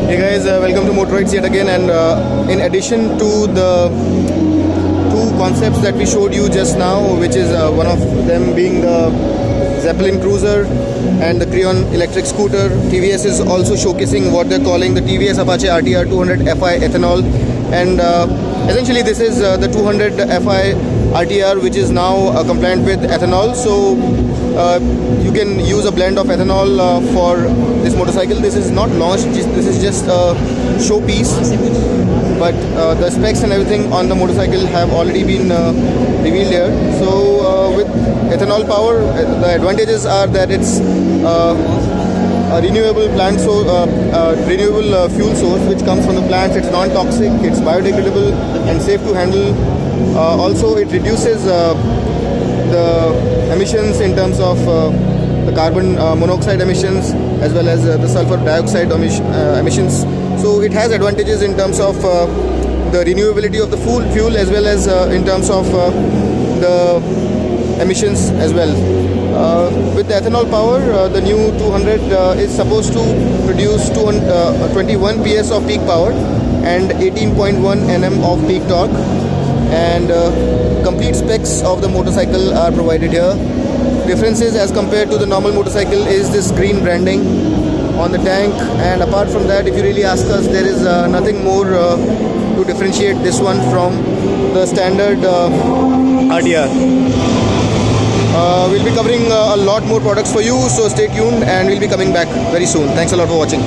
Hey guys, welcome to Motorites yet again, and in addition to the two concepts that we showed you just now, which is one of them being the Zeppelin Cruiser and the Creon electric scooter, TVS is also showcasing what they're calling the TVS Apache RTR 200 Fi ethanol, and essentially this is the 200 Fi RTR which is now compliant with ethanol. So you can use a blend of ethanol for this motorcycle. This is not launched, this is just a showpiece, but the specs and everything on the motorcycle have already been revealed here. So with ethanol power, the advantages are that it's a renewable plant, so renewable fuel source which comes from the plants. It's non-toxic, it's biodegradable and safe to handle. Also it reduces the emissions in terms of the carbon monoxide emissions as well as the sulfur dioxide emissions. So it has advantages in terms of the renewability of the fuel as well as in terms of the emissions as well. With the ethanol power, the new 200 is supposed to produce 21 PS of peak power and 18.1 Nm of peak torque, and complete specs of the motorcycle are provided here. Differences as compared to the normal motorcycle is this green branding on the tank, and apart from that, if you really ask us, there is nothing more to differentiate this one from the standard RTR. We'll be covering a lot more products for you, so stay tuned and we'll be coming back very soon. Thanks a lot for watching.